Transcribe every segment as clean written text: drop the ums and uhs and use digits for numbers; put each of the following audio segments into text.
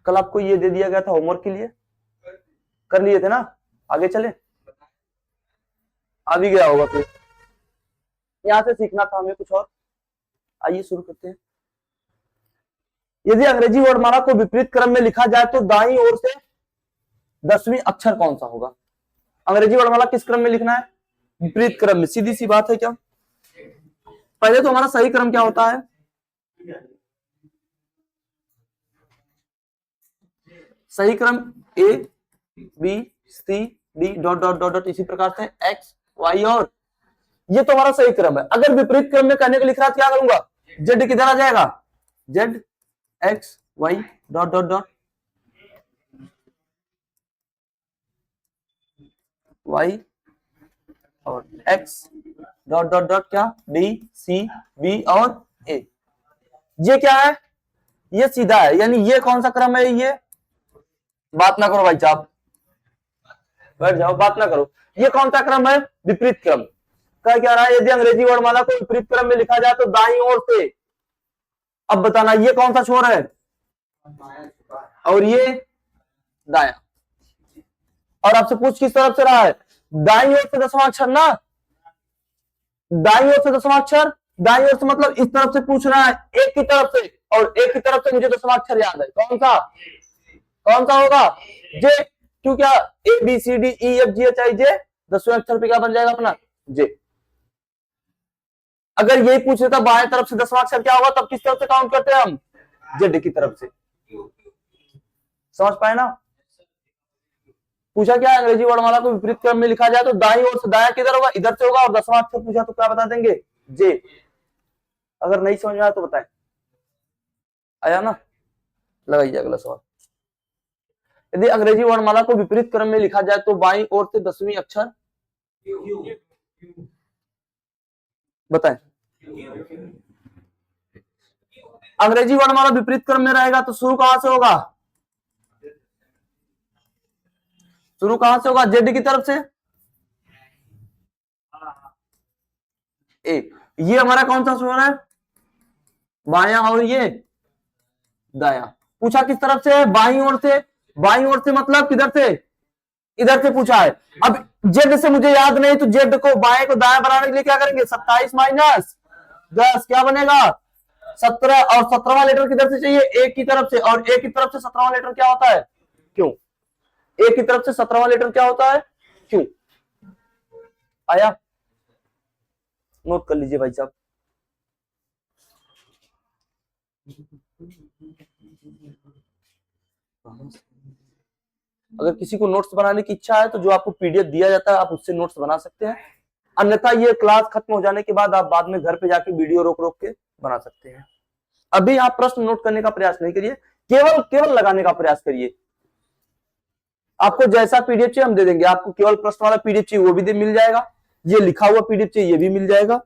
कल आपको ये दे दिया गया था होमवर्क के लिए, कर लिए थे ना? आगे चले, आ भी गया होगा फिर, यहां से सीखना था हमें कुछ और। आइए शुरू करते हैं। यदि अंग्रेजी वर्णमाला को विपरीत क्रम में लिखा जाए तो दाईं ओर से 10वीं अक्षर कौन सा होगा? अंग्रेजी वर्णमाला किस क्रम में लिखना है? विपरीत क्रम में। सीधी सी बात है क्या? पहले तो हमारा सही क्रम क्या होता है? सही क्रम A B C D dot dot dot dot, इसी प्रकार से एक्स वाई, और ये तो हमारा सही क्रम है। अगर विपरीत क्रम में करने को लिख रहा है क्या करूंगा? जेड किधर आ जाएगा? Z X Y dot dot dot Y और एक्स डॉट डॉट डॉट क्या? डी सी बी और ए। ये क्या है? ये सीधा है, यानी ये कौन सा क्रम है? ये बात ना करो भाई साहब, बैठ जाओ, बात ना करो। ये कौन सा क्रम है? विपरीत क्रम। क्या रहा है? यदि अंग्रेजी वर्णमाला को विपरीत क्रम में लिखा जाए तो दाईं ओर से, अब बताना ये कौन सा छोर है और ये दाया। और आपसे पूछ किस तरफ से रहा है? दाईं ओर से 10वां अक्षर ना, दाईं ओर से 10वां अक्षर, दाईं ओर से मतलब इस तरफ से पूछ रहा है, एक की तरफ से, और एक की तरफ से मुझे 10वां अक्षर याद है, कौन सा? कौन सा होगा? जे। क्यों? क्या A B C D E F G H I J 10वें अक्षर पे क्या बन जाएगा अपना? जे। अगर यही पूछ लेता बाएं तरफ से 10वां अक्षर क्या होगा, तब किस तरफ से काउंट करते हैं हम? जेड की तरफ से। समझ पाए ना? पूछा क्या है? अंग्रेजी वर्णमाला को विपरीत क्रम में लिखा जाए तो दाईं ओर से दाया किधर होगा? इधर से होगा। और 10वां अक्षर पूछा तो क्या बता देंगे? जे। अगर नहीं समझ में आया तो बताएं। आया ना? लगाइए अगला सवाल। यदि अंग्रेजी वर्णमाला को विपरीत क्रम में लिखा जाए तो बाईं ओर से 10वीं अक्षर बताएं। अंग्रेजी वर्णमाला विपरीत क्रम में रहेगा तो शुरू कहां से होगा? शुरू कहां से होगा? जेड की तरफ से। ए, ये हमारा कौन सा स्वर है? बाया, और ये दाया। पूछा किस तरफ से है? बाईं ओर से। बाईं ओर से मतलब किधर से? इधर से पूछा है। अब जेड से मुझे याद नहीं, तो जेड को बाएं को दाया बनाने के लिए क्या करेंगे? 27 माइनस 10 क्या बनेगा? 17। और 17वां लेटर किधर से चाहिए? एक की तरफ से, और एक की तरफ से 17वां लेटर क्या होता है? क्यों? एक की तरफ से 17वां लेटर क्या होता है? क्यों? आया? नोट कर लीजिए भाई साहब। अगर किसी को नोट्स बनाने की इच्छा है तो जो आपको पीडीएफ दिया जाता है आप उससे नोट्स बना सकते हैं, अन्यथा ये क्लास खत्म हो जाने के बाद आप बाद में घर पे जाके वीडियो रोक रोक के बना सकते हैं। अभी आप प्रश्न नोट करने का प्रयास नहीं करिए, केवल केवल लगाने का प्रयास करिए। आपको जैसा पीडीएफ चाहिए हम दे देंगे। आपको केवल प्रश्न वाला पीडीएफ चाहिए वो भी मिल जाएगा, ये लिखा हुआ पीडीएफ चाहिए ये भी मिल जाएगा।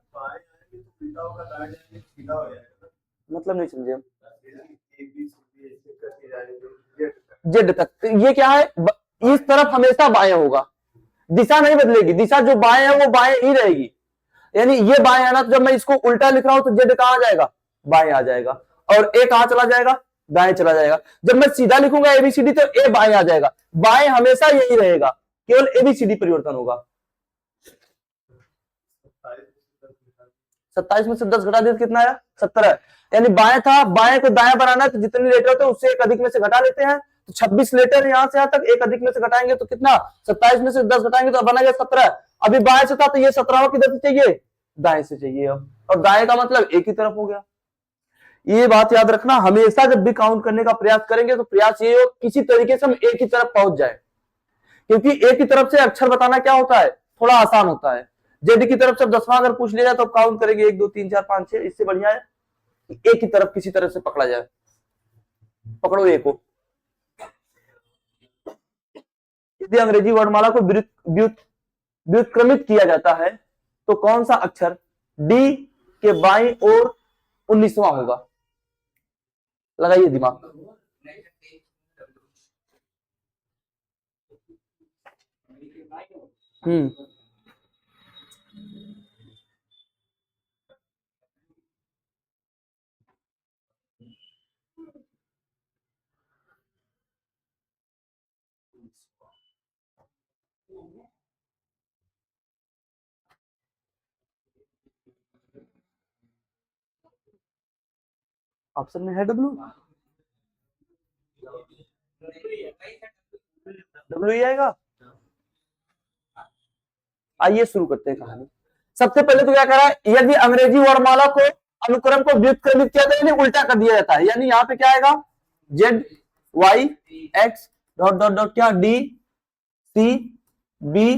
मतलब नहीं समझे हम। जेड तक ये क्या है? इस तरफ हमेशा बाएं होगा, दिशा नहीं बदलेगी, दिशा जो बाएं है वो बाएं ही रहेगी। यानी ये बाएं है ना, तो जब मैं इसको उल्टा लिख रहा हूं तो जेड कहां आ जाएगा? बाएं आ जाएगा। और ए कहां चला जाएगा? दाएं चला जाएगा। जब मैं सीधा लिखूंगा एबीसीडी तो ए बाएं आ जाएगा। बाएं हमेशा यही रहेगा, केवल एबीसीडी परिवर्तन होगा। 27 में से 10 घटा दिया कितना आया? 17। यानी बाएं था, बाएं को दाएं बनाना तो जितने लेटर होते हैं उससे एक अधिक में से घटा लेते हैं, तो 26 लेटर यहां से यहां तक एक अधिक में से घटाएंगे तो कितना? 27 में से 10 घटाएंगे तो बना गया 17। अभी बाएं से था तो ये 17वां किधर से चाहिए? दाएं से चाहिए अब। और दाएं का मतलब एक ही तरफ हो गया। ये बात याद रखना, हमेशा जब भी काउंट करने का प्रयास करेंगे तो प्रयास ये हो किसी तरीके से हम एक ही तरफ पहुंच जाए, क्योंकि एक ही तरफ से अक्षर बताना क्या होता है? थोड़ा आसान होता है। जेड की तरफ से 10वां अगर पूछ लिया जाए तो काउंट करेंगे 1 2 3 4 5 6। इससे बढ़िया है एक ही तरफ किसी तरह से पकड़ा जाए। पकड़ो एक को। यदि अंग्रेजी वर्णमाला को व्युत्क्रमित किया जाता है तो कौन सा अक्षर डी के बाईं ओर 19वां होगा? लगाइए दिमाग। ऑप्शन में है डब्ल्यू, डब्ल्यू ही आएगा। आइए शुरू करते हैं कहानी। सबसे पहले तो क्या करा है, यदि अंग्रेजी वर्णमाला को अनुक्रम को व्युत्क्रमित किया जाए, उल्टा कर दिया जाता है, यानी यहाँ पे क्या आएगा, Z Y X dot dot dot क्या डी सी बी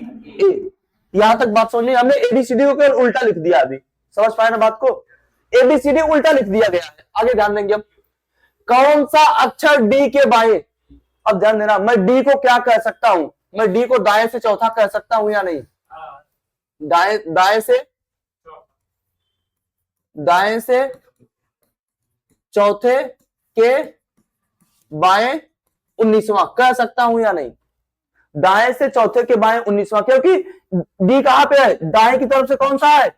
ए। यहां तक बात समझ ली, हमने एबीसीडी को केवल उल्टा लिख दिया, अभी समझ पाए ना बात को, एबीसीडी उल्टा लिख दिया गया है। आगे ध्यान देंगे हम, कौन सा अक्षर डी के बाएं, अब ध्यान देना, मैं डी को क्या कह सकता हूं, मैं डी को दाएं से चौथा कह सकता हूं या नहीं, दाएं से चौथे के बाएं 19वां कह सकता हूं या नहीं, दाएं से चौथे के बाएं 19वां, क्योंकि डी कहां पे है, दाएं की तरफ से कौन सा है,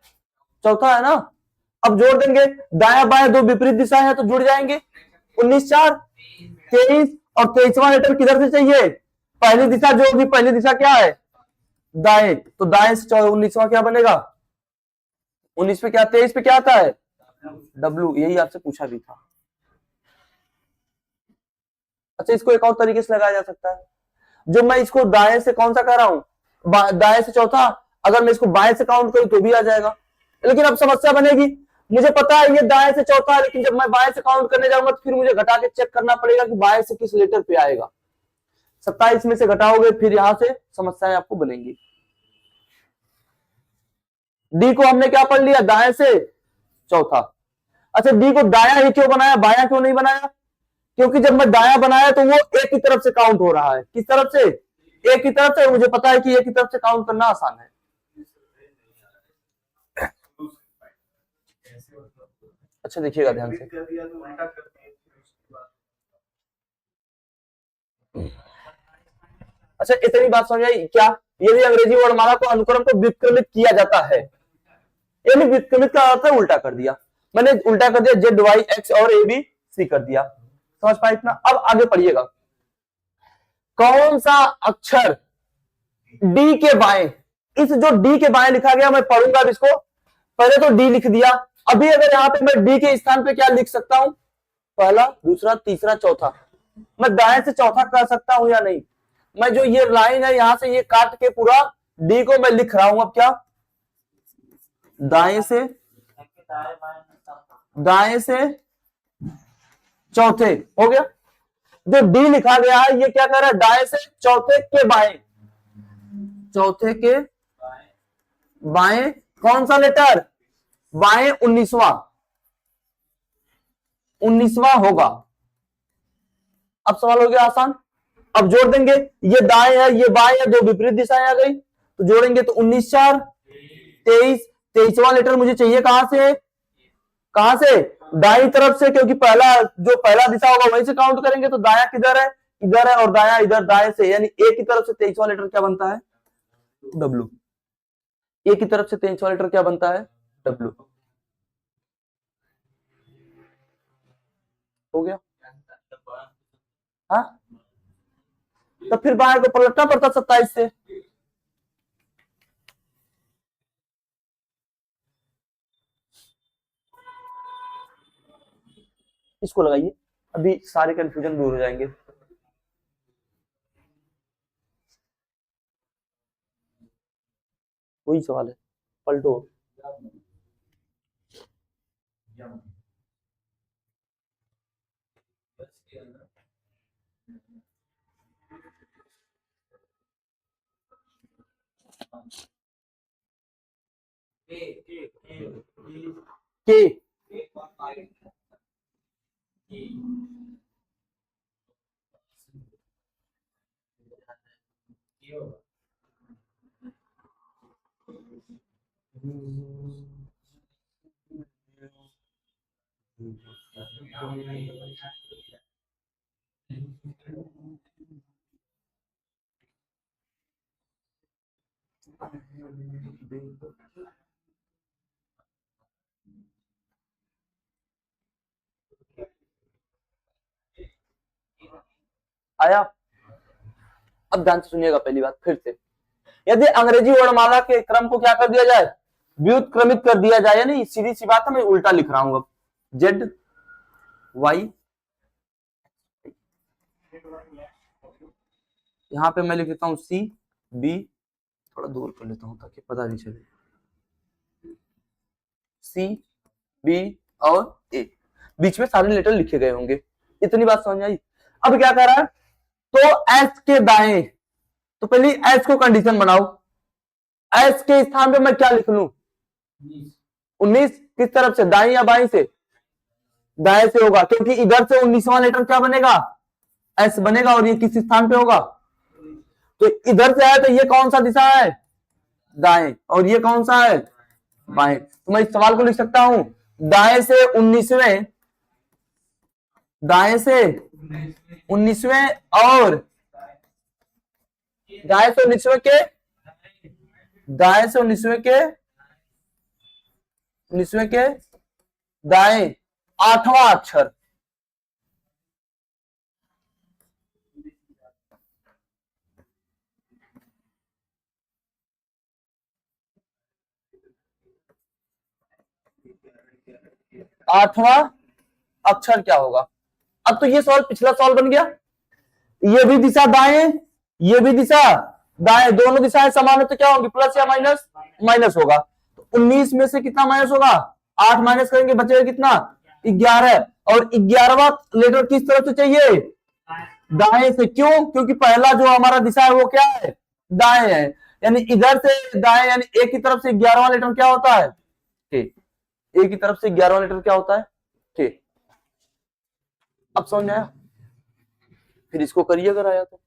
चौथा है ना। अब जोड़ देंगे, दाया बाएं दो विपरीत दिशा है तो जुड़ जाएंगे, 19 4 23, और 23वां लेटर किधर से चाहिए, पहली दिशा जो होगी, पहली दिशा क्या है, दाएं, तो दाएं से 19वां क्या बनेगा, 19 पे क्या, 23 पे क्या आता है, डब्ल्यू, यही आपसे पूछा भी था। अच्छा, इसको एक और तरीके से लगाया जा सकता है, जो मैं इसको दाएं से कौन सा कह रहा हूं, दाएं से चौथा, अगर मैं इसको बाएं से काउंट करूं तो भी आ जाएगा, लेकिन अब समस्या बनेगी, मुझे पता है ये दाएं से चौथा है, लेकिन जब मैं बाएं से काउंट करने जाऊंगा तो फिर मुझे घटा के चेक करना पड़ेगा कि बाएं से किस लेटर पे आएगा, 27 में से घटाओगे फिर यहां से समस्याएं आपको बनेंगी। डी को हमने क्या पढ़ लिया, दाएं से चौथा। अच्छा, डी को दाया ही क्यों बनाया, बाया क्यों नहीं बनाया, क्योंकि जब मैं दाया बनाया तो वो एक की तरफ से काउंट हो रहा है, किस तरफ से, एक की तरफ से, मुझे पता है कि एक की तरफ से काउंट करना आसान है। अच्छा देखिएगा ध्यान से, अच्छा इतनी बात समझ आई क्या, यदि अंग्रेजी वर्णमाला को अनुक्रम को व्युत्क्रमित किया जाता है, यानी व्युत्क्रमित का अर्थ है उल्टा कर दिया, मैंने उल्टा कर दिया, जेड वाई एक्स और ए बी सी कर दिया, समझ पाए इतना। अब आगे पढ़िएगा, कौन सा अक्षर डी के बाएं, इस जो डी के बाएं लिखा गया, मैं पढ़ूंगा अब इसको, पहले तो डी लिख दिया, अभी अगर यहां पे मैं डी के स्थान पे क्या लिख सकता हूं, पहला दूसरा तीसरा चौथा, मैं दाएं से चौथा कर सकता हूं या नहीं, मैं जो ये लाइन है यहां से ये काट के पूरा डी को मैं लिख रहा हूं, अब क्या, दाएं से चौथे हो गया, जो डी लिखा गया है ये क्या कर रहा है, दाएं से चौथे के बाएं, चौथे के बाएं कौन सा लेटर, बाएं 19वां होगा। अब सवाल हो गया आसान, अब जोड़ देंगे, ये दाएं है ये बाएं है, दो विपरीत दिशाएं आ गई तो जोड़ेंगे तो 19 4 23, 23वां लेटर मुझे चाहिए कहां से, दाई तरफ से, क्योंकि पहला दिशा होगा वहीं से काउंट करेंगे, तो दाया किधर है, इधर है, और दाया इधर, दाएं से, यानी ए की तरफ से 23वां लेटर क्या बनता है, डब्ल्यू, ए की तरफ से 23वां लेटर क्या बनता है, डब्ल्यू, हो गया। हाँ, तो फिर बाएं को पलटना पड़ता 27 से, इसको लगाइए, अभी सारे कंफ्यूजन दूर हो जाएंगे। वही सवाल है, पलटो, के आया। अब ध्यान से सुनिएगा पहली बात फिर से, यदि अंग्रेजी वर्णमाला के क्रम को क्या कर दिया जाए, व्युत्क्रमित कर दिया जाए, यानी सीधी सी बात है, मैं उल्टा लिख रहा हूं, अब जेड वाई, यहां पे मैं लिख देता हूं सी बी, थोड़ा दूर कर लेता हूं ताकि पता भी चले, सी बी और ए, बीच में सारे लेटर लिखे गए होंगे। इतनी बात समझ आई। अब क्या कर रहा है, तो एस के दाएं, तो पहले एस को कंडीशन बनाओ, एस के स्थान पे मैं क्या लिख लूं, 19, किस तरफ से, दाएं या बाएं से, दाएं से होगा, क्योंकि इधर से 19वां लेटर क्या बनेगा, एस बनेगा, और ये किस स्थान पे होगा, तो इधर से आया तो ये कौन सा दिशा है, दाएं, और ये कौन सा है, बाएं। तो मैं इस सवाल को लिख सकता हूं, दाएं से 19वें, दाएं से 19वें और दाएं से 19वें के, दाएं से 19वें के, 19वें के दाएं 8वां अक्षर, आठवां अक्षर क्या होगा। अब तो ये सवाल पिछला सवाल बन गया, ये भी दिशा दाएं, ये भी दिशा दाएं, दोनों दिशाएं समान है तो क्या होगी, प्लस या माइनस, माइनस होगा। तो 19 में से कितना माइनस होगा, 8 माइनस करेंगे बचेगा कितना, 11, और 11वां लेटर किस तरफ से चाहिए, दाएं से। क्यों, क्योंकि पहला जो हमारा दिशा है वो क्या है, दाएं है, यानी इधर से दाएं, यानी ए की तरफ से 11वां लेटर क्या होता है, ठीक, ए की तरफ से 11वां लेटर क्या होता है, ठीक। अब समझ में आया, फिर इसको करिए अगर आया तो।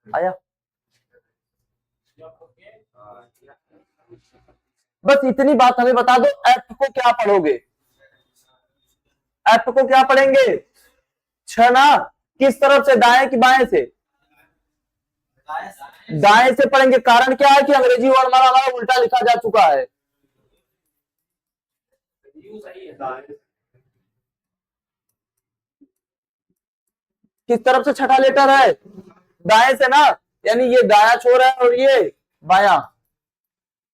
आया, बस इतनी बात हमें बता दो, एफ को क्या पढ़ोगे, एफ को क्या पढ़ेंगे, छना, किस तरफ से, दाएं कि बाएं से, दाएं से पढ़ेंगे। कारण क्या है कि अंग्रेजी वर्णमाला हमारा उल्टा लिखा जा चुका है, किस तरफ से छठा लेटर है, दाएं से ना, यानी ये दाया छोर है और ये बाया,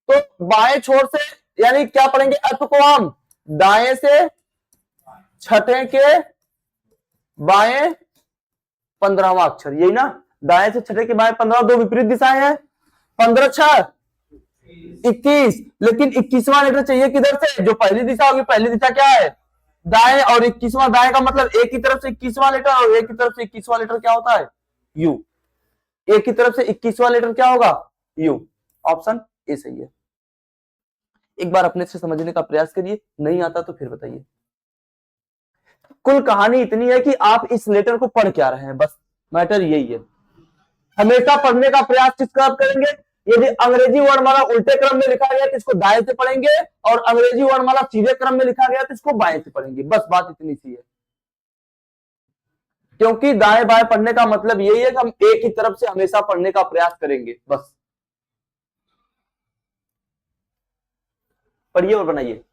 तो बाएं छोर से, यानी क्या पढ़ेंगे, एफ को हम दाएं से छठे के बाएं 15वां अक्षर, यही ना, दाएं से छठे के बाएं 15, दो विपरीत दिशाएं हैं, 15 6 21, लेकिन 21वां लेटर चाहिए किधर से, जो पहली दिशा होगी, पहली दिशा क्या है, दाएं, और 21वां, दाएं का मतलब ए की तरफ से 21वां लेटर, और ए की तरफ से 21वां लेटर क्या होता है, यू, ए की तरफ से 21वां लेटर क्या होगा, यू, ऑप्शन ए सही है। एक बार अपने से समझने का प्रयास करिए, नहीं आता तो फिर बताइए। कुल कहानी इतनी है कि आप इस लेटर को पढ़ क्या रहे हैं, बस मैटर यही है। हमेशा पढ़ने का प्रयास किसका आप करेंगे, यदि अंग्रेजी वर्णमाला उल्टे क्रम में लिखा गया तो इसको दाएं से पढ़ेंगे, और अंग्रेजी वर्णमाला सीधे क्रम में लिखा गया तो इसको बाएं से पढ़ेंगे, बस बात इतनी सी है। क्योंकि दाएं बाएं पढ़ने का मतलब यही है कि हम एक ही तरफ से हमेशा पढ़ने का प्रयास करेंगे, बस पढ़िए और बनाइए।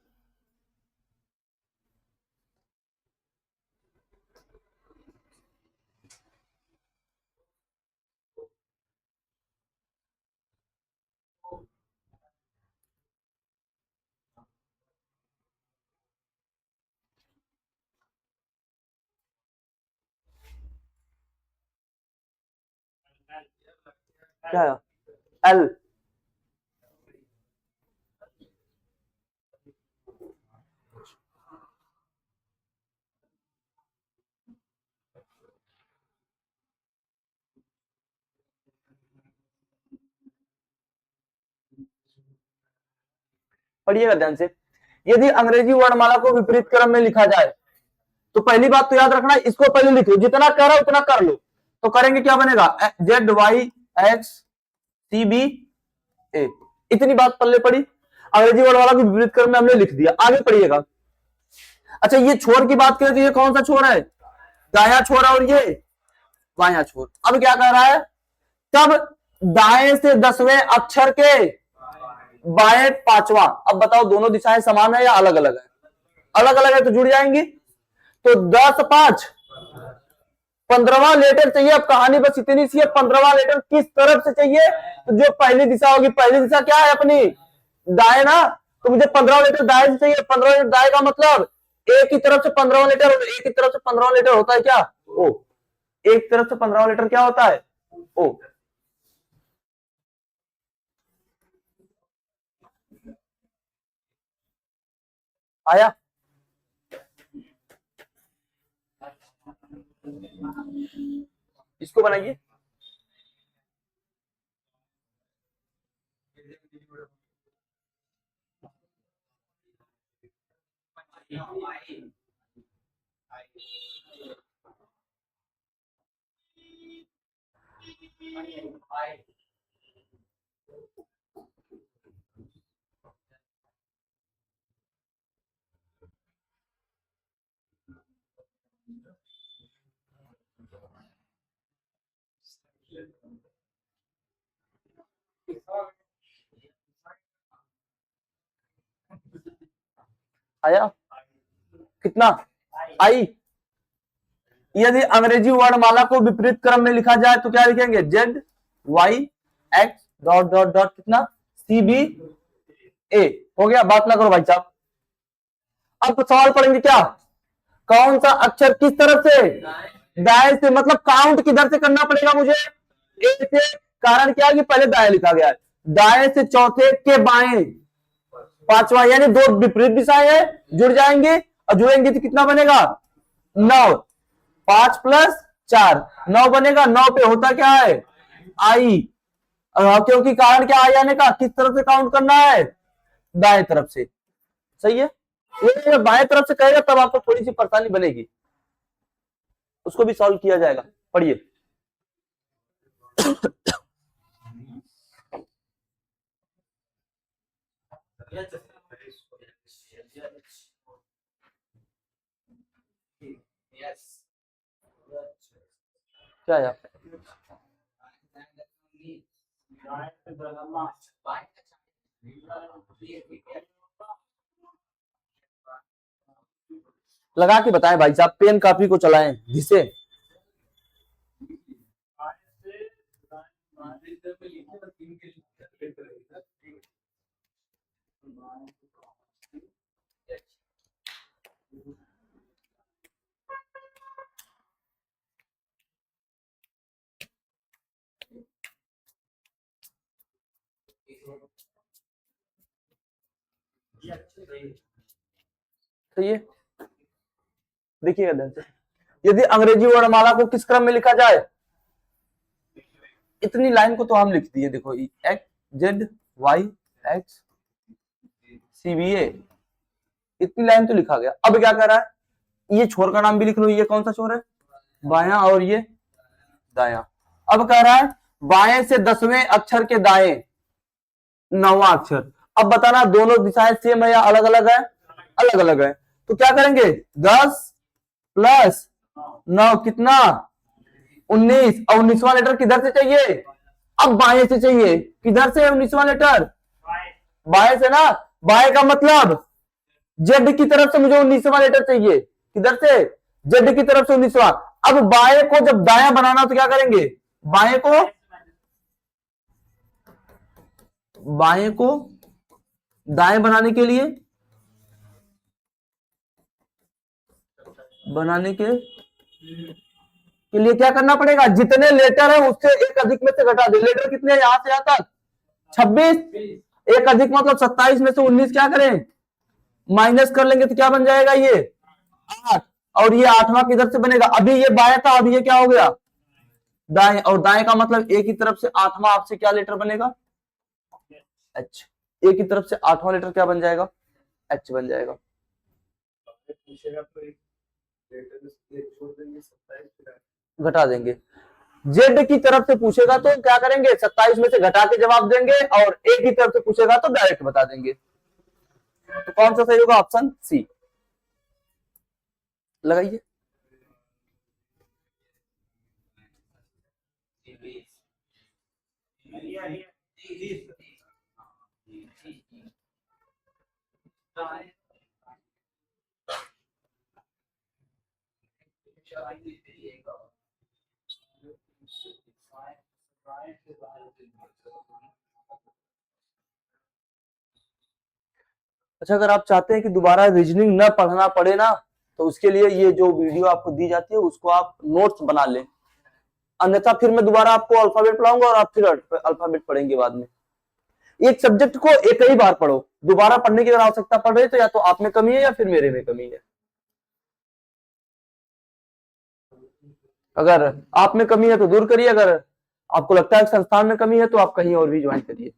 क्या है, एल, पढ़िएगा ध्यान से। यदि अंग्रेजी वर्णमाला को विपरीत क्रम में लिखा जाए तो पहली बात तो याद रखना, इसको पहले लिख लो, जितना कह रहा है उतना कर लो, तो करेंगे क्या बनेगा, Z Y X C B A, इतनी बात पल्ले पड़ी। अंग्रेजी वर्णमाला को विपरीत क्रम में हमने लिख दिया, आगे पढ़िएगा, अच्छा ये छोर की बात करें तो ये कौन सा छोर है? दाया छोर और ये बाया छोर। अब क्या कर रहा है? तब दाएं से 10वें अक्षर के बाएं 5वां। अब बताओ दोनों दिशाएं समान है या अलग अलग है? अलग अलग है तो जुड़ जाएंगी। तो 10 5 15वां लेटर चाहिए। अब कहानी बस इतनी सी है, 15वां लेटर किस तरफ से चाहिए? तो जो पहली दिशा होगी, पहली दिशा क्या है अपनी? दाएं ना। तो मुझे 15वां लेटर दाएं से चाहिए। 15वां लेटर दाएं का मतलब एक ही तरफ से 15वां लेटर, एक ही तरफ से 15वां लेटर होता है क्या? ओ। एक तरफ से 15वां लेटर क्या होता है? ओ। आया? इसको बनाइए। आया? कितना? आई। यदि अंग्रेजी वर्णमाला को विपरीत क्रम में लिखा जाए तो क्या लिखेंगे? Z Y X dot dot dot कितना? C B A. हो गया? बात ना करो भाई साहब। अब सवाल पढ़ेंगे क्या? कौन सा अक्षर किस तरफ से? दाएं से। मतलब काउंट किधर से करना पड़ेगा मुझे? ए से। कारण क्या है कि पहले दाएं लिखा गया है। दाएं से चौथे के बाएं 5वां, यानी दो विपरीत दिशाएं हैं, जुड़ जाएंगे और जुड़ेंगे तो कितना बनेगा? 9। 5 प्लस 4 9 बनेगा। 9 पे होता क्या है? आई। क्योंकि कारण क्या आई आने का? किस तरफ से काउंट करना है? दाएं तरफ से। सही है? ये बाएं तरफ से कहेगा तब आपको थोड़ी सी परेशानी बनेगी, उसको भी सॉल्व किया जाएगा। पढ़िए। क्या है? लगा के बताएं भाई साहब, पेन कापी को चलाएं जिसे। तो ये देखिएगा ध्यान से, यदि अंग्रेजी वर्णमाला को किस क्रम में लिखा जाए? इतनी लाइन को तो हम लिख दिए, देखो X Z Y X C B A, इतनी लाइन तो लिखा गया। अब क्या कर रहा है? ये छोर का नाम भी लिख लो। ये कौन सा छोर है? बायां। और ये दायां। अब कह रहा है बाएं से 10वें अक्षर के दाएं 9वां अक्षर। अब बताना दोनों दिशाएं सेम है या अलग अलग है? अलग अलग है। तो क्या करेंगे? 10 प्लस 9 कितना? 19। और 19वां लेटर किधर से चाहिए? अब बाएं से चाहिए। किधर से 19वां लेटर? बाएं से ना। बाएं का मतलब जेड की तरफ से मुझे 19वां लेटर चाहिए। किधर से? जेड की तरफ से 19वां। अब बाएं को जब दायां बनाना तो क्या करेंगे? बाएं को दाएं बनाने के लिए क्या करना पड़ेगा? जितने लेटर है उससे एक अधिक में से घटा दे। लेटर कितने हैं यहां से यहां तक? 26। एक अधिक मतलब 27 में से 19 क्या करें? माइनस कर लेंगे तो क्या बन जाएगा? ये 8। और ये 8वां किधर से बनेगा? अभी ये बाएं था, अभी ये क्या हो गया? दाएं। और दाएं का मतलब एक ही तरफ से 8वां आपसे क्या लेटर बनेगा? एच। एक ही तरफ से 8वां लेटर क्या बन जाएगा? एच बन जाएगा। घटा देंगे। जेड की तरफ से पूछेगा तो क्या करेंगे? 27 में से घटा के जवाब देंगे, और एक की तरफ से पूछेगा तो डायरेक्ट बता देंगे। तो कौन सा सही होगा? Option C. लगाइए। अच्छा, अगर आप चाहते हैं कि दोबारा रीजनिंग न पढ़ना पड़े ना, तो उसके लिए ये जो वीडियो आपको दी जाती है उसको आप नोट्स बना लें, अन्यथा फिर मैं दोबारा आपको अल्फाबेट पढ़ाऊंगा और आप फिर अल्फाबेट पढ़ेंगे बाद में। एक सब्जेक्ट को एक ही बार पढ़ो, दोबारा पढ़ने की अगर आवश्यकता पड़ रही है तो या तो आप में कमी है या फिर मेरे में कमी है। अगर आप में कमी है तो दूर करिए, अगर आपको लगता है संस्थान में कमी है तो आप कहीं और भी ज्वाइन करिए।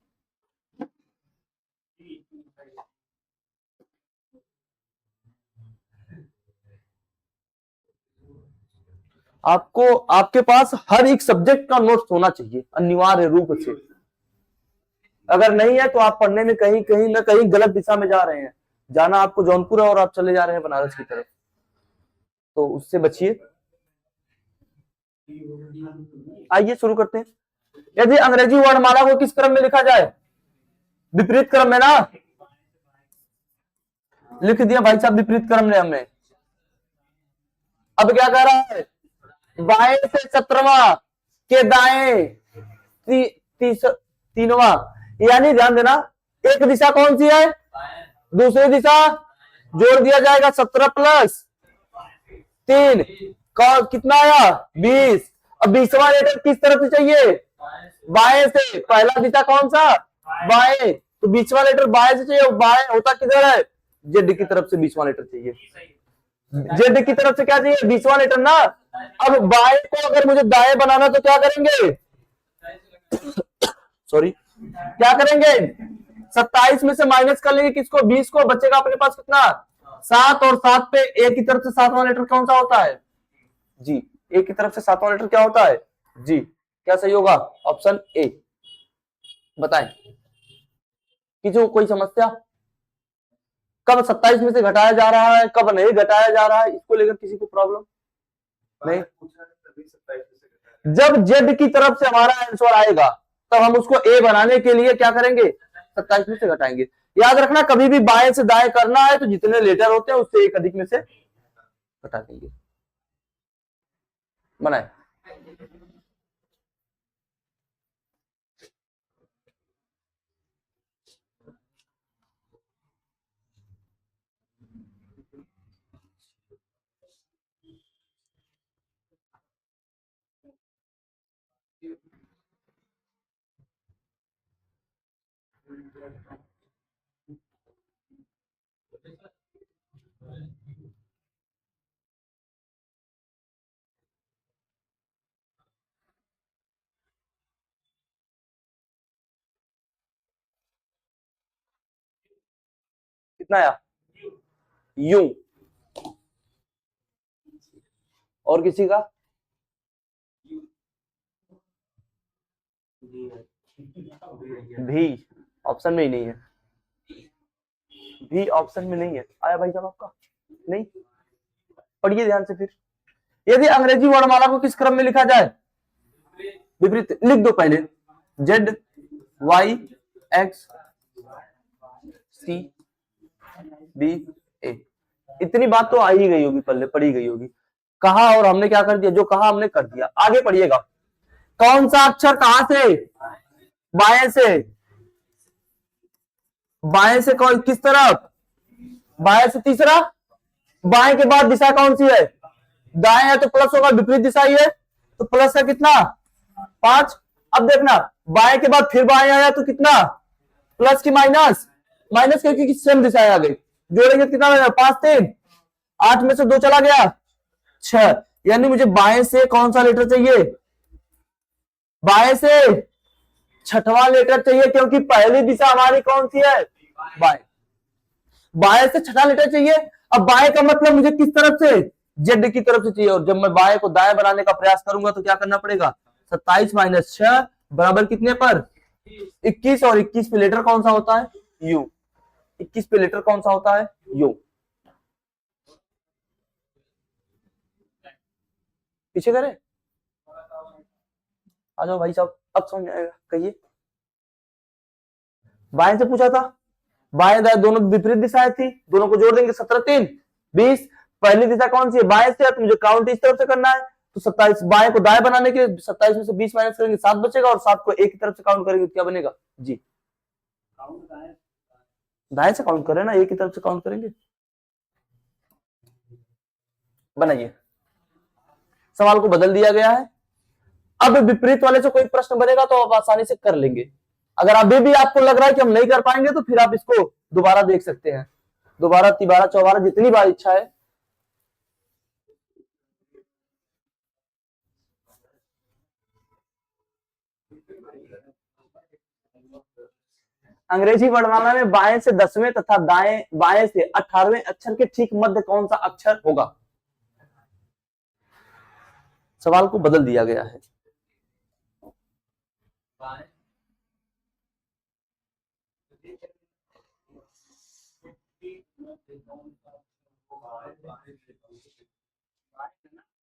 आपको आपके पास हर एक सब्जेक्ट का नोट्स होना चाहिए अनिवार्य रूप से। अगर नहीं है तो आप पढ़ने में कहीं कहीं ना कहीं गलत दिशा में जा रहे हैं। जाना आपको जौनपुर है और आप चले जा रहे हैं बनारस की तरफ, तो उससे बचिए। आइए शुरू करते हैं। यदि अंग्रेजी वर्णमाला को किस क्रम में लिखा जाए? विपरीत क्रम में ना, लिख दिया भाई साहब विपरीत क्रम में हमने। अब क्या कह रहा है? बाएं से 17वां के दाएं तीनवा, यानी ध्यान देना, एक दिशा कौन सी है? दूसरी दिशा जोड़ दिया जाएगा 17 प्लस 3 कितना आया? 20। अब 20वां लेटर किस तरफ से चाहिए? बाएं से। पहला दिशा कौन सा? बाएं, तो 20वां लेटर बाएं से चाहिए। बाएं होता किधर है? जेड की तरफ से 20वां लेटर चाहिए। जेड की तरफ से क्या चाहिए? 20वां लेटर ना। अब बाएं को अगर मुझे दाएं बनाना तो क्या करेंगे? सॉरी, क्या करेंगे? 27 में से माइनस कर लेंगे किसको? 20 को। बचेगा अपने पास कितना? 7। और 7 पे ए की तरफ से 7वां लेटर कौन सा होता है? जी। ए की तरफ से 7वां लेटर क्या होता है? जी। क्या सही होगा? Option A. बताएं किसी को कोई समस्या? कब 27 में से घटाया जा रहा है, कब नहीं घटाया जा रहा है, इसको लेकर किसी को प्रॉब्लम नहीं? जब जेड की तरफ से हमारा आंसर आएगा तब हम उसको ए बनाने के लिए क्या करेंगे? 27 में से घटाएंगे। याद रखना, कभी भी बाएं से दाएं करना है तो जितने लेटर होते हैं उससे एक अधिक में से घटा देंगे। बनाए। कितना आया? यू। और किसी का? भी ऑप्शन में ही नहीं है। भी ऑप्शन में नहीं है। आया भाई साहब आपका? नहीं। पढ़िए ध्यान से फिर। यदि अंग्रेजी वर्णमाला को किस क्रम में लिखा जाए? विपरीत। लिख दो पहले। Z Y X C B A. इतनी बात तो आ ही गई होगी, पल्ले पड़ी गई होगी। कहा और हमने क्या कर दिया? जो कहा हमने कर दिया। आगे पढ़िएगा। कौन सा अक्षर कहां से? बाएं से। बाएं से कौन? किस तरफ? बाएं से तीसरा। बाएं के बाद दिशा कौन सी है? दाएं है तो प्लस होगा, विपरीत दिशा ही है तो प्लस है कितना? 5। अब देखना, बाएं के बाद फिर बाएं आया तो कितना? प्लस की माइनस? माइनस क्योंकि सेम दिशा आ गई। जोड़ेंगे तो कितना? 5 3 8 में से 2 चला गया 6। यानी मुझे बाएं से कौन सा लेटर चाहिए? बाएं से 6वां लेटर चाहिए, क्योंकि पहली दिशा हमारी कौन सी है? बाएं। बाएं से 6वां लेटर चाहिए। अब बाएं का मतलब मुझे किस तरफ से? जेड की तरफ से चाहिए। और जब मैं बाएं को दाएं बनाने का प्रयास करूंगा तो क्या करना पड़ेगा? 27 माइनस 6 बराबर कितने पर? 21। और 21 पे लेटर कौन सा होता है? यू। 21 पे लेटर कौन सा होता है? यू। पीछे करे, आ जाओ भाई साहब, अब समझ में आएगा। कहिए, बाएं से पूछा था, बाएं दाएं दोनों विपरीत दिशाएं थी, दोनों को जोड़ देंगे 17 3 20। पहली दिशा कौन सी है, बाएं से है, तो मुझे काउंट इस तरफ से करना है, तो 27 बाएं को दाएं बनाने के 27 में से 20 माइनस करेंगे 7 बचेगा, और 7 को एक ही तरफ से काउंट करेंगे क्या बनेगा जी, दाएं से काउंट करें ना, एक ही तरफ से काउंट करेंगे। बनाइए, सवाल को बदल दिया गया है। अब विपरीत वाले से कोई प्रश्न बनेगा तो आप आसानी से कर लेंगे। अगर अभी भी आपको लग रहा है कि हम नहीं कर पाएंगे तो फिर आप इसको दोबारा देख सकते हैं, दोबारा, तिबारा, चौबारा, जितनी बार इच्छा है। अंग्रेजी वर्णमाला में बाएं से 10वें तथा दाएं बाएं से 18वें अक्षर के ठीक मध्य कौन सा अक्षर होगा? सवाल को बदल दिया गया है।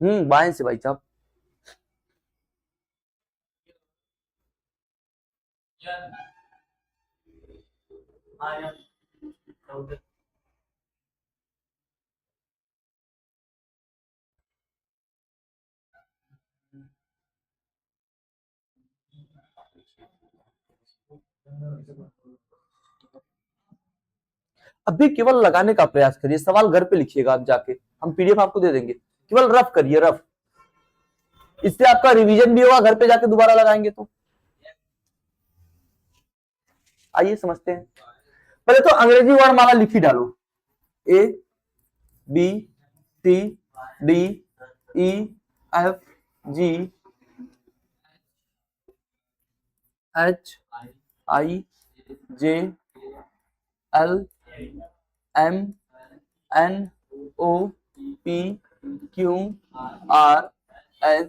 बाएं से भाई साहब। अभी केवल लगाने का प्रयास करिए, सवाल घर पे लिखिएगा आप जाके, हम पीडीएफ आपको दे देंगे, केवल रफ करिए, रफ, इससे आपका रिवीजन भी होगा, घर पे जाके दोबारा लगाएंगे तो। आइए समझते हैं, पहले तो अंग्रेजी वर्णमाला लिखी डालो, A B C D E F G H I J L M N O P Q R S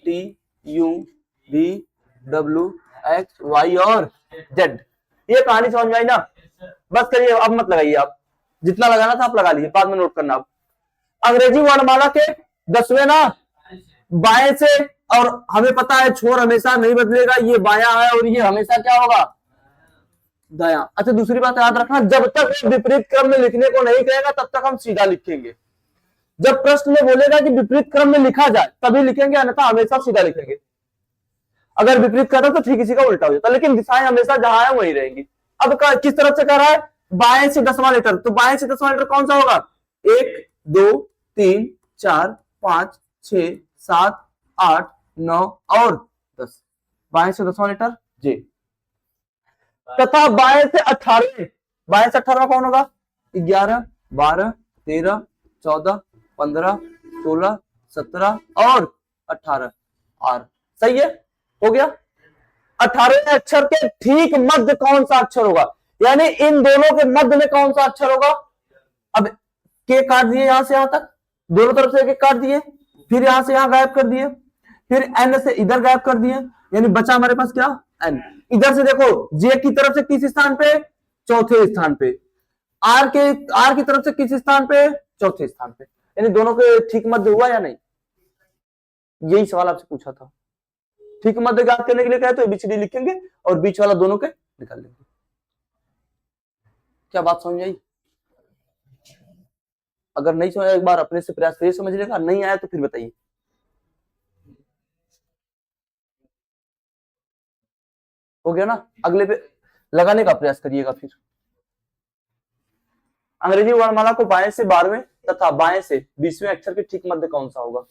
T U V W X Y और जेड। ये कहानी समझ में आई ना? बस करिए, अब मत लगाइए, आप जितना लगाना था आप लगा लीजिए, बाद में नोट करना। आप अंग्रेजी वर्णमाला के 10वें ना बाएं से, और हमें पता है छोर हमेशा नहीं बदलेगा, ये बायां है और ये हमेशा क्या होगा, दायां। अच्छा, दूसरी बात याद रखना, जब तक विपरीत क्रम में लिखने को नहीं कहेगा तब तक हम सीधा लिखेंगे। जब प्रश्न में बोलेगा कि विपरीत क्रम में लिखा जाए तभी लिखेंगे, अन्यथा हमेशा सीधा लिखेंगे। अगर विपरीत करता तो ठीक इसी का उल्टा हो जाता, लेकिन दिशाएं हमेशा जहां है वही रहेंगी। अब किस तरफ से कर रहा है, बाएं से 10वां लेटर, तो बाएं से 10वां लेटर कौन सा होगा, 1 2 3 4 5 6 7 8 9 और 10, बाएं से 10वां लेटर जे। तथा बाएं से 18वें, बाएं से 18वां कौन होगा, 11 12 13 14 15 16 17 और 18 आर। सही है, हो गया। 18वें अक्षर के ठीक मध्य कौन सा अक्षर होगा, यानी इन दोनों के मध्य में कौन सा अक्षर होगा। अब के काट दिए, यहां से यहां तक दोनों तरफ से एक काट दिए, फिर यहां से यहां गायब कर दिए, फिर एन से इधर गायब कर दिए, यानी बचा हमारे पास क्या, एन। इधर से देखो, जे की तरफ से किस स्थान पे, चौथे स्थान पे, आर की तरफ से किस स्थान पे, चौथे स्थान पे, यानी दोनों के ठीक मध्य हुआ या नहीं, यही सवाल आपसे पूछा था। ठीक मध्य ज्ञात करने के लिए कहे तो एबीसीडी लिखेंगे और बीच वाला दोनों के निकाल लेंगे। क्या बात समझ आई? अगर नहीं समझ, एक बार अपने से प्रयास करिए समझने का, नहीं आया तो फिर बताइए। हो गया ना? अगले पे लगाने का प्रयास करिएगा। फिर अंग्रेजी वर्णमाला को बाएं से 12वें तथा बाएं से 20वें अक्षर के ठीक मध्य कौन सा होगा।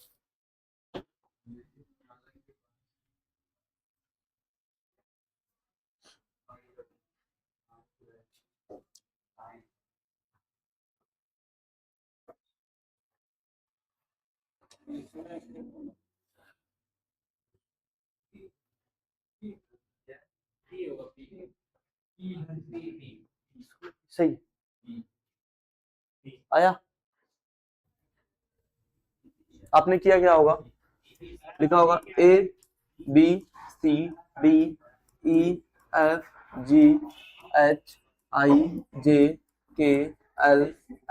सही आया? आपने किया क्या होगा, लिखा होगा A B C D E F G H I J K L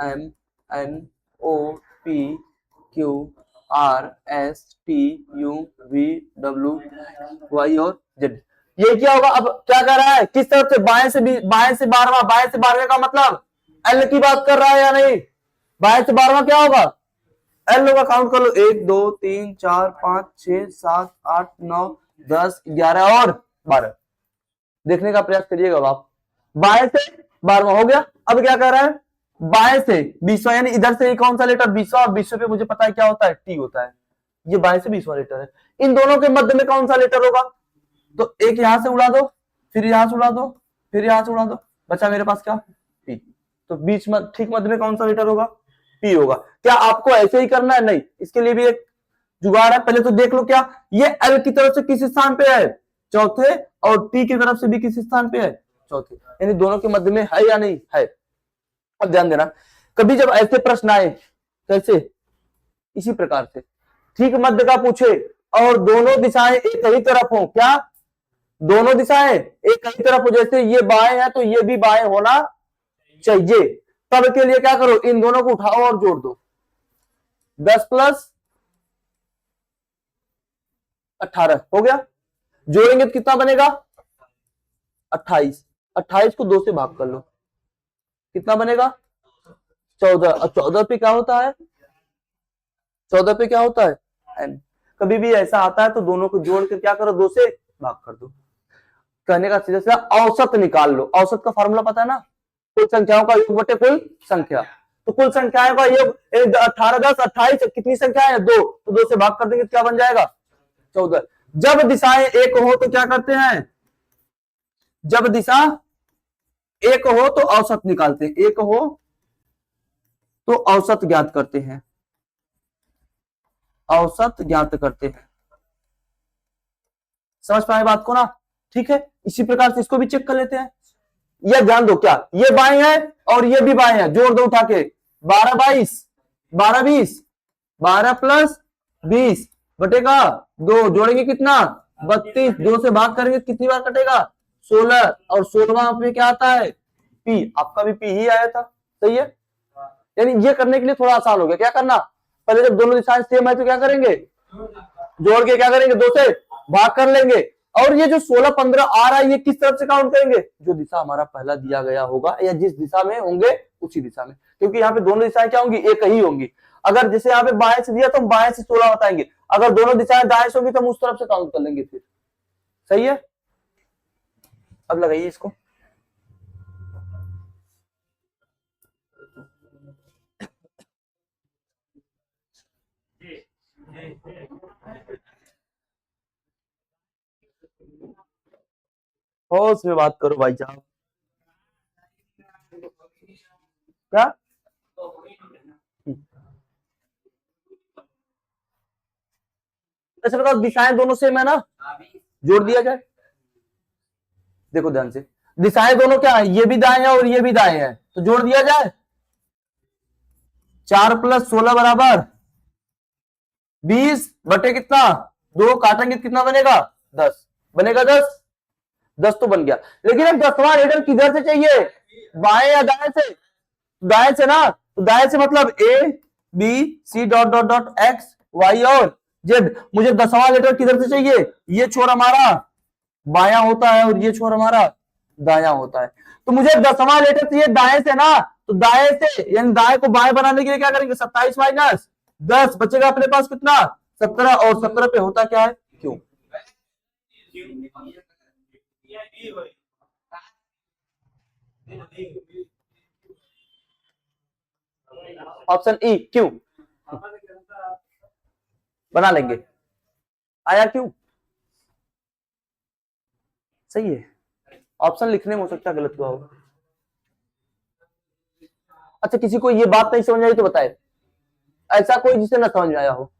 M N O P Q R S T U V W Y और Z। ये क्या होगा? अब क्या कर रहा है? किस तरफ से? बाएं से 12वां। बाएं से 12वें का मतलब L की बात कर रहा है या नहीं? बाएं से 12वां क्या होगा? L होगा। काउंट कर लो, 1 2 3 4 5 6 7 8 9 10 11 और 12। देखने का प्रयास करिएगा आप। बाएं से 12वां हो गया। अब क्या कर रहा है? बाएं से 20वां, यानी इधर से कौन सा लेटर? 20वां। और 20वें पे मुझे पता है क्या होता है? टी होता है। ये बाएं से 20वां लेटर है। इन दोनों के मध्य में कौन सा लेटर होगा? तो एक यहां से उड़ा दो, फिर यहां से उड़ा दो, फिर यहां से उड़ा दो, बचा मेरे पास क्या? पी। तो बीच में ठीक मध्य में कौन सा लेटर होगा? पी होगा। क्या आपको ऐसे ही करना है? नहीं, इसके लिए भी एक जुगाड़ है। पहले तो देख लो, क्या ये एल की तरफ से किस स्थान पे है? चौथे। और टी की तरफ से भी किस स्थान पे है? चौथे। यानी दोनों के मध्य में है या नहीं है? अब ध्यान देना, कभी जब ऐसे प्रश्न आए, कैसे? इसी प्रकार से ठीक मध्य का पूछे और दोनों दिशाएं एक ही तरफ हो। क्या दोनों दिशाएं एक ही तरफ हो? जैसे ये बाएं है तो ये भी बाएं होना चाहिए। तब के लिए क्या करो? इन दोनों को उठाओ और जोड़ दो। 10 प्लस 18 हो गया। जोड़ेंगे तो कितना बनेगा? 28। 28 को 2 से भाग कर लो, कितना बनेगा? 14। और 14 पे क्या होता है? 14 पे क्या होता है? n। कभी भी ऐसा आता है तो दोनों को जोड़ कर क्या करो? 2 से भाग कर दो। कहने का सीधा सीधा औसत निकाल लो। औसत का फॉर्मूला पता है ना? कुल संख्याओं का योग बटे कुल संख्या। तो कुल संख्याओं का योग 18 10 28, कितनी संख्या है? 2। तो 2 से भाग कर देंगे, क्या बन जाएगा? 14। जब दिशाएं एक हो तो क्या करते हैं? जब दिशा एक हो तो औसत निकालते हैं। एक हो तो औसत ज्ञात करते हैं। औसत ज्ञात करते हैं। समझ पाए बात को ना? ठीक है, इसी प्रकार से इसको भी चेक कर लेते हैं। यह ध्यान दो, क्या ये बाएं है और ये भी बाएं है? जोड़ दो उठा के। 12 22 12 20, 12 प्लस 20 बटेगा 2। जोड़ेंगे कितना? 32। 2 से भाग करेंगे कितनी बार कटेगा? 16। और 16वां पे क्या आता है? पी। आपका भी पी ही आया था, सही है। यानी ये करने के लिए थोड़ा आसान हो गया। क्या करना? पहले जब दोनों दिशाएं सेम है तो क्या करेंगे? जोड़ के क्या करेंगे? 2 से भाग कर लेंगे। और ये जो 16 15 आ रहा है, ये किस तरफ से काउंट करेंगे? जो दिशा हमारा पहला दिया गया होगा या जिस दिशा में होंगे उसी दिशा में, क्योंकि यहाँ पे दोनों दिशाएं क्या होंगी? एक ही होंगी। अगर जैसे यहाँ पे बाएं से दिया तो हम बाएं से 16 बताएंगे। अगर दोनों दिशाएं दाएं से होंगी तो हम उस तरफ से काउंट कर लेंगे फिर। सही है। अब लगाइए इसको। होश में बात करो भाई साहब। क्या? अच्छा बताओ, दिशाएं दोनों सेम है ना? जोड़ दिया जाए। देखो ध्यान से, दिशाएं दोनों क्या है? ये भी दाएं है और ये भी दाएं है, तो जोड़ दिया जाए। 4 प्लस 16 बराबर 20 बटे कितना? 2 काटेंगे कितना बनेगा? 10 बनेगा। 10 तो बन गया। लेकिन अब 10वां लेटर किधर से चाहिए? बाएं या दाएं से? दाएं से ना। तो दाएं से मतलब A B C dot dot dot X Y और जेड। मुझे 10वां लेटर किधर से चाहिए? ये छोर हमारा बायां होता है और ये छोर हमारा दायां होता है। तो मुझे 10वां लेटर चाहिए दाएं से ना। तो दाएं से यानी दाएं को बाएं बनाने के लिए क्या करेंगे? 27 माइनस 10 बचेगा अपने पास कितना? 17। और 17 पे होता क्या है? क्यों। ऑप्शन ई क्यों बना लेंगे। आया क्यों? सही है। ऑप्शन लिखने में हो सकता है गलत हुआ हो। अच्छा, किसी को ये बात नहीं समझ आई तो बताए, ऐसा कोई जिसे ना समझ में आया हो।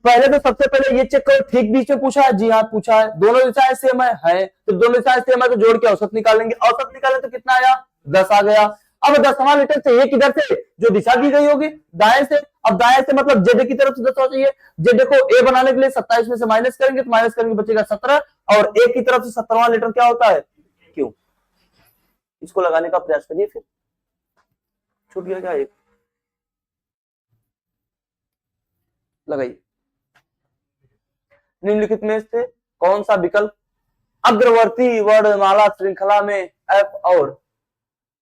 पहले तो सबसे पहले ये चेक करो, ठीक बीच में पूछा है? जी हाँ पूछा है। दोनों दिशाएं सेम है तो दोनों दिशाएं सेम है तो जोड़ के औसत निकालेंगे। औसत निकाले तो कितना आया? 10 आ गया। अब 10वां लेटर चाहिए किधर से? जो दिशा दी गई होगी दाएं से। अब दाएं से मतलब जेड की तरफ से 10 चाहिए। जेड को ए बनाने के लिए 27 में से माइनस करेंगे तो माइनस करेंगे बचेगा 17। और ए की तरफ से 17वां लेटर क्या होता है? क्यों। इसको लगाने का प्रयास करिए। फिर छूट गया क्या? एक लगाइए। निम्नलिखित में से कौन सा विकल्प अग्रवर्ती वर्णमाला श्रृंखला में एफ और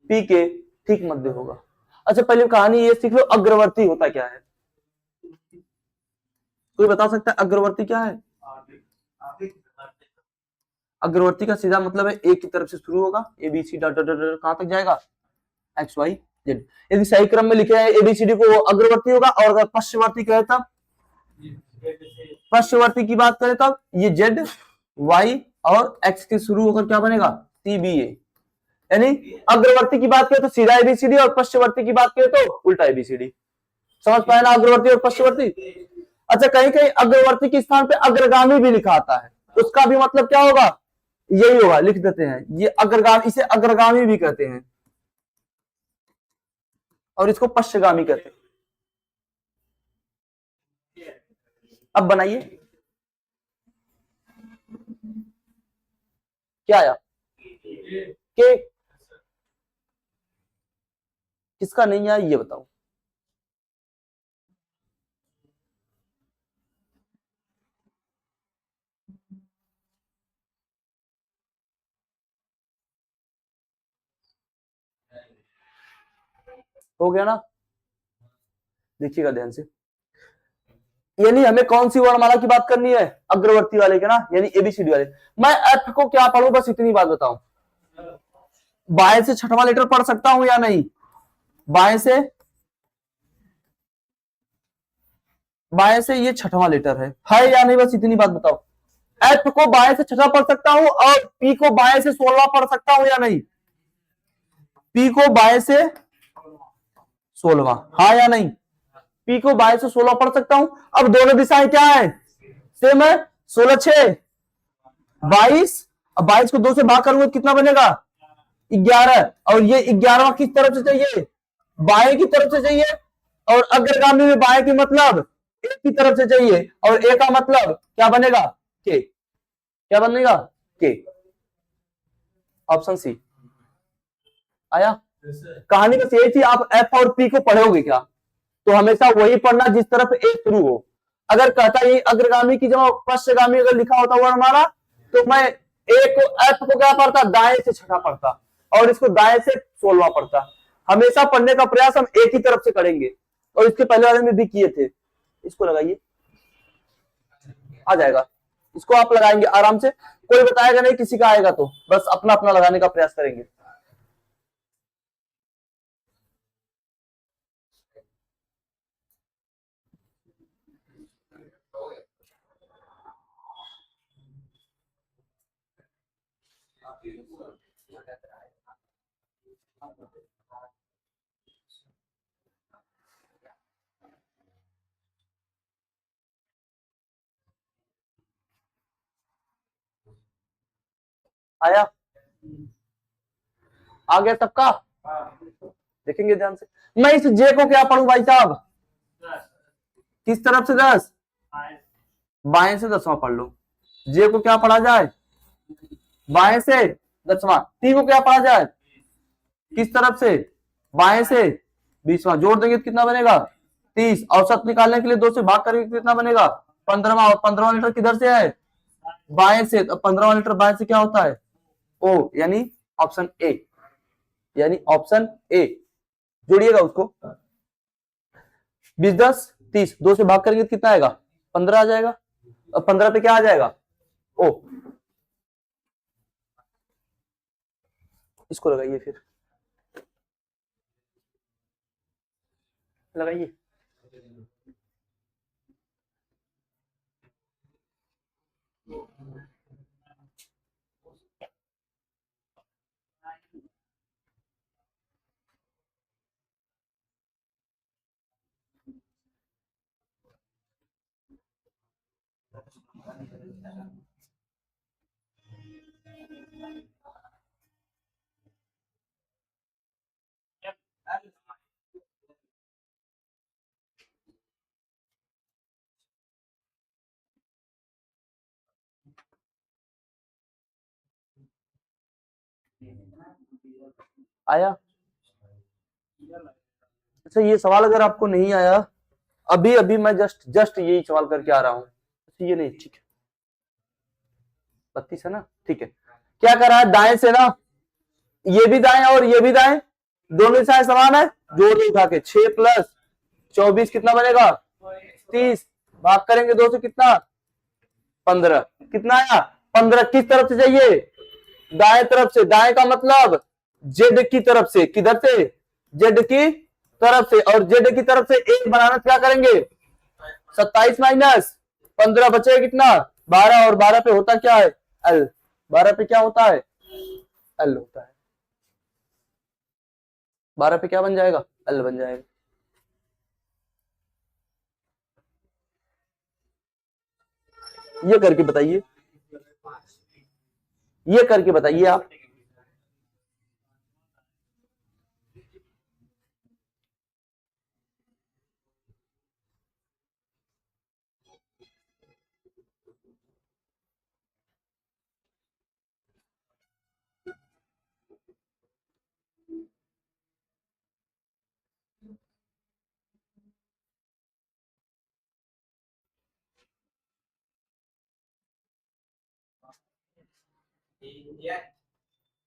पी के ठीक मध्य होगा? अच्छा पहले कहानी ये सीख लो, अग्रवर्ती होता क्या है? कोई बता सकता है अग्रवर्ती क्या है? अग्रवर्ती का सीधा मतलब है ए की तरफ से शुरू होगा, A B C dot dot dot कहां तक जाएगा? X Y Z. यदि सही क्रम में लिखे हैं एबीसीडी को, वो अग्रवर्ती होगा। और अगर पश्चवर्ती कहे तब, पश्चवर्ती की बात करें तब ये जेड वाई और एक्स के शुरू होकर क्या बनेगा? सी बी ए। यानी अग्रवर्ती की बात करें तो सीधा एबीसीडी, और पश्चवर्ती की बात करें तो उल्टा एबीसीडी। समझ पाए ना अग्रवर्ती और पश्चवर्ती? अच्छा कहीं कहीं अग्रवर्ती के स्थान पे अग्रगामी भी लिखा आता है, उसका भी मतलब क्या होगा? यही होगा, लिख देते हैं ये अग्रगामी, इसे अग्रगामी भी कहते हैं और इसको पश्चगामी कहते हैं। अब बनाइए, क्या आया? के किसका नहीं आया ये बताओ? हो गया ना? देखिएगा ध्यान से, यानी हमें कौन सी वर्णमाला की बात करनी है? अग्रवर्ती वाले के ना, यानी एबीसीडी वाले। मैं एफ को क्या पढ़ू, बस इतनी बात बताऊं। बाएं से छठवां लेटर पढ़ सकता हूं या नहीं? बाएं से, बाएं से ये छठवां लेटर है या नहीं? बस इतनी बात बताओ। एफ को बाएं से छठा पढ़ सकता हूं और पी को बाएं से 16वां पढ़ सकता हूं या नहीं? पी को बाएं से 16वां, हाँ या नहीं? पी को 22 से 16 पढ़ सकता हूं। अब दोनों दिशाएं क्या है? सेम है। 16 6 22, अब 22 को 2 से भाग करूंगा कितना बनेगा? 11। और ये 11वां किस तरफ से चाहिए? बाएं की तरफ से चाहिए। और अग्रगामी में बाएं की मतलब एक की तरफ से चाहिए, और ए का मतलब क्या बनेगा? के। क्या बनेगा? के। ऑप्शन सी आया। कहानी बस यही थी, आप एफ और पी को पढ़ोगे क्या तो हमेशा वही पढ़ना जिस तरफ ए शुरू हो। अगर कहता ये अग्रगामी की जगह पश्चगामी अगर लिखा होता हुआ हमारा, तो मैं ए को, एफ को क्या पढ़ता? दाएं से छठा पढ़ता, और इसको दाएं से 16वां पढ़ता। हमेशा पढ़ने का प्रयास हम एक ही तरफ से करेंगे, और इसके पहले वाले में भी किए थे। इसको लगाइए, आ जाएगा। इसको आप लगाएंगे आराम से, कोई बताएगा नहीं, किसी का आएगा तो बस अपना अपना लगाने का प्रयास करेंगे। आया? आ गया सबका? देखेंगे ध्यान से। मैं इस जे को क्या पढ़ू भाई साहब? किस तरफ से 10? बाएं से 10वां पढ़ लो। जे को क्या पढ़ा जाए? बाएं से 10वां। टी को क्या पढ़ा जाए? किस तरफ से? बाएं से 20वां। जोड़ देंगे तो कितना बनेगा? 30। औसत निकालने के लिए 2 से भाग करेंगे कितना बनेगा? 15वां। और 15वां लीटर किधर से है? बाएं से। तो 15वां लीटर बाएं से क्या होता है? ओ, यानी ऑप्शन ए, यानी ऑप्शन ए। जोड़िएगा उसको। 20 10 30, 2 से भाग करेंगे तो कितना आएगा? 15 आ जाएगा। और 15 पे क्या आ जाएगा? ओ। इसको लगाइए, फिर लगाइए। आया? अच्छा ये सवाल अगर आपको नहीं आया अभी अभी मैं जस्ट यही सवाल करके आ रहा हूँ। ये नहीं, ठीक है 32 है ना, ठीक है। क्या कर रहा है, दाएं से ना, ये भी दाएं और ये भी दाएं, दोनों दिशाएं समान है, जोड़ दो उठा के, 6 प्लस 24 कितना बनेगा 30, भाग करेंगे 2 से कितना 15, कितना आया 15, किस तरफ से चाहिए दाएं तरफ से, दाएं का मतलब जेड की तरफ से, किधर से जेड की तरफ से, और जेड की तरफ से एक बनाना क्या करेंगे 27 माइनस 15 बचे कितना 12, और 12 पे होता क्या है एल, 12 पे क्या होता है एल होता है, 12 पे क्या बन जाएगा एल बन जाएगा। ये करके बताइए, ये करके बताइए आप।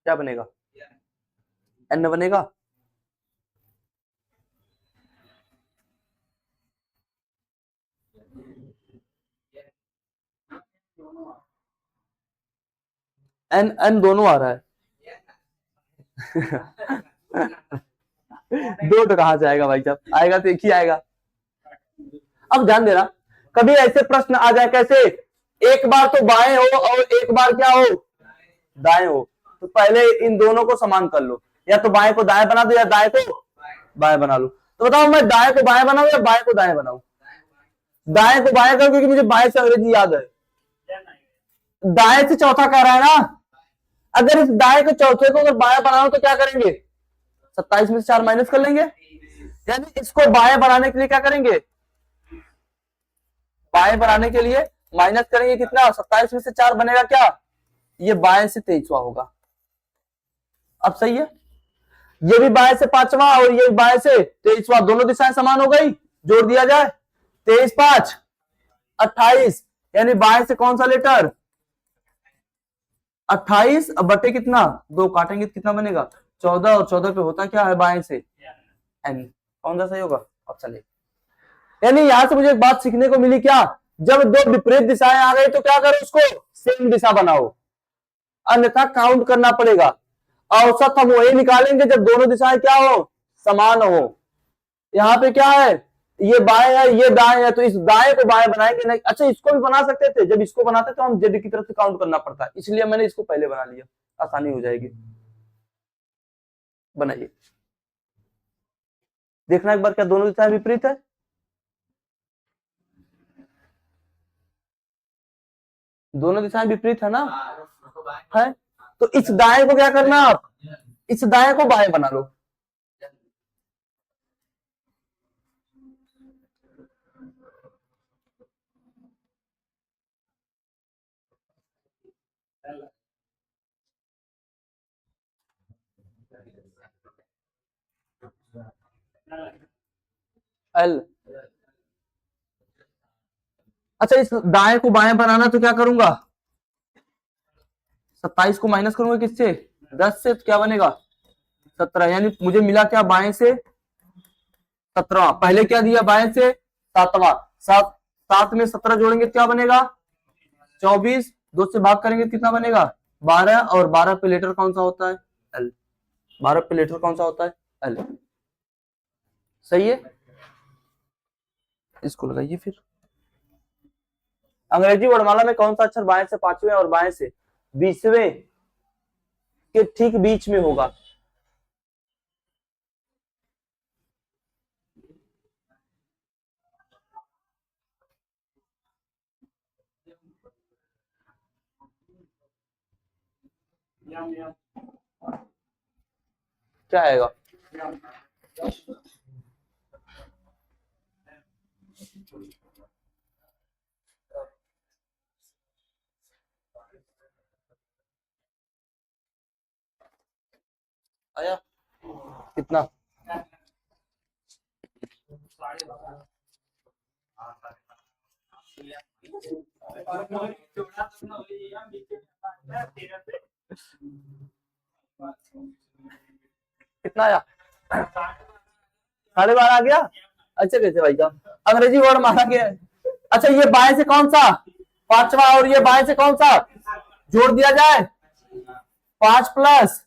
क्या बनेगा एन बनेगा, एन एन दोनों आ रहा है दो तो कहां से आएगा भाई साहब, आएगा तो एक ही आएगा। अब ध्यान देना, कभी ऐसे प्रश्न आ जाए कैसे, एक बार तो बाएं हो और एक बार क्या हो दाएं हो, तो पहले इन दोनों को समान कर लो, या तो बाएं को दाएं बना दो या दाएं को बाएं बना लो। तो बताओ मैं दाएं को बाएं बनाऊं या बाएं को दाएं बनाऊं, दाएं को बाएं करूं क्योंकि मुझे बाएं से अंग्रेजी याद है, दाएं से चौथा कह रहा है ना, अगर इस दाएं को चौथे को अगर बाएं बनाओ तो क्या करेंगे 27 में से 4 माइनस कर लेंगे, यानी इसको बाएं बनाने के लिए क्या करेंगे बाएं बनाने के लिए माइनस करेंगे, कितना 27 में से 4 बनेगा क्या, ये बाएं से 23वां होगा। अब सही है, ये भी बाएं से 5वां और ये बाएं से 23वां, दोनों दिशाएं समान हो गई, जोड़ दिया जाए 23 5 28, यानी बाएं से कौन सा लेटर 28, अब बटे कितना 2 काटेंगे तो कितना बनेगा 14, और 14 पे होता क्या है बाएं से एन, कौन सा सही होगा ऑप्शन ए। यानी यहां से मुझे एक बात सीखने को मिली क्या, जब दो विपरीत दिशाएं आ गई तो क्या करो उसको सेम दिशा बनाओ, अन्यथा काउंट करना पड़ेगा। औसत हम वही निकालेंगे जब दोनों दिशाएं क्या हो समान हो। यहाँ पे क्या है, ये बाएं है ये दाएं है, तो इस दाएं को बाएं बनाएंगे नहीं, अच्छा इसको भी बना सकते थे, जब इसको बनाते तो हम जेड की तरफ से काउंट करना पड़ता है, इसलिए मैंने इसको पहले बना लिया, आसानी हो जाएगी। बनाइए, देखना एक बार क्या दोनों दिशाएं विपरीत है, दोनों दिशाएं विपरीत है ना, है तो इस दाएं को क्या करना आप इस दाएं को बाएं बना लो, एल। अच्छा इस दाएं को बाएं बनाना तो क्या करूंगा 27 को माइनस करूंगा किससे 10 से, तो क्या बनेगा 17, यानी मुझे मिला क्या बाएं से 17वां, पहले क्या दिया बाएं से 7वां, 7 में 17 जोड़ेंगे क्या बनेगा 24, 2 से भाग करेंगे कितना बनेगा 12, और 12 पे लेटर कौन सा होता है एल, 12 पे लेटर कौन सा होता है एल, सही है। इसको लगाइए फिर, अंग्रेजी वर्णमाला में कौन सा अक्षर बाएं से 5वें और बाएं से 20वें के ठीक बीच में होगा, क्या आएगा आया कितना कितना आया? 12.5 आ गया। अच्छा कैसे भाई साहब, अंग्रेजी वर्ड मारा गया है। अच्छा ये बाएं से कौन सा पांचवा और ये बाएं से कौन सा जोड़ दिया जाए? 5 प्लस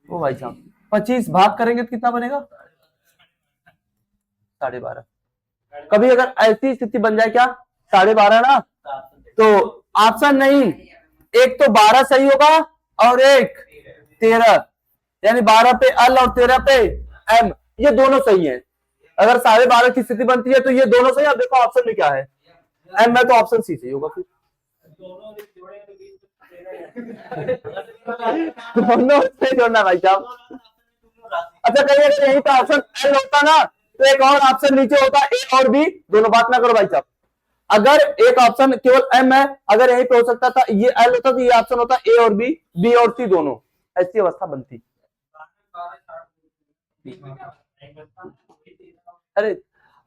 ओ भाई साहब 25 भाग करेंगे तो कितना बनेगा? 12.5। कभी अगर ऐसी स्थिति बन जाए क्या 12.5 ना, तो ऑप्शन नहीं, एक तो 12 सही होगा और एक 13, यानी 12 पे एल और 13 पे एम, ये दोनों सही है। अगर 12.5 की स्थिति बनती है तो ये दोनों सही। अब देखो ऑप्शन में क्या है, एम में, तो ऑप्शन सी सही होगा फिर। दोनों से जोड़ना भाई साहब। अच्छा कहिए अगर यही तो ऑप्शन एल होता ना तो एक और ऑप्शन नीचे होता ए और बी, दोनों बात ना करो भाई साहब। अगर एक ऑप्शन केवल एम है, अगर यहीं पे हो सकता था ये एल होता तो ये ऑप्शन होता ए और बी, बी और सी दोनों, ऐसी अवस्था बनती। अरे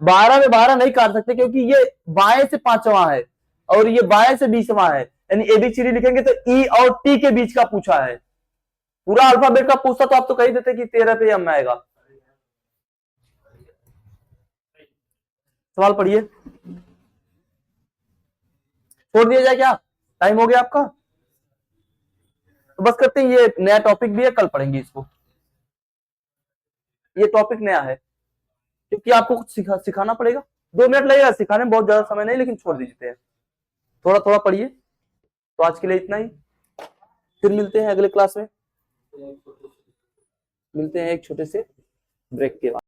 12 में 12 नहीं काट सकते क्योंकि ये बाएं से 5वां है और ये बाएं से 20वां है, यानी एबीसीडी लिखेंगे तो ई और टी के बीच का पूछा है। पूरा अल्फाबेट का पूछता तो आप तो कही देते कि 13 पे एम आएगा। सवाल पढ़िए, छोड़ दिया जाए क्या? टाइम हो गया आपका, तो बस करते हैं। ये नया टॉपिक भी है, कल पढ़ेंगे इसको। ये टॉपिक नया है क्योंकि आपको कुछ सिखाना पड़ेगा। 2 मिनट लगेगा सिखाने में, बहुत ज्यादा समय नहीं, लेकिन छोड़ दीजिए, थोड़ा थोड़ा पढ़िए। तो आज के लिए इतना ही, फिर मिलते हैं अगले क्लास में, मिलते हैं एक छोटे से ब्रेक के बाद।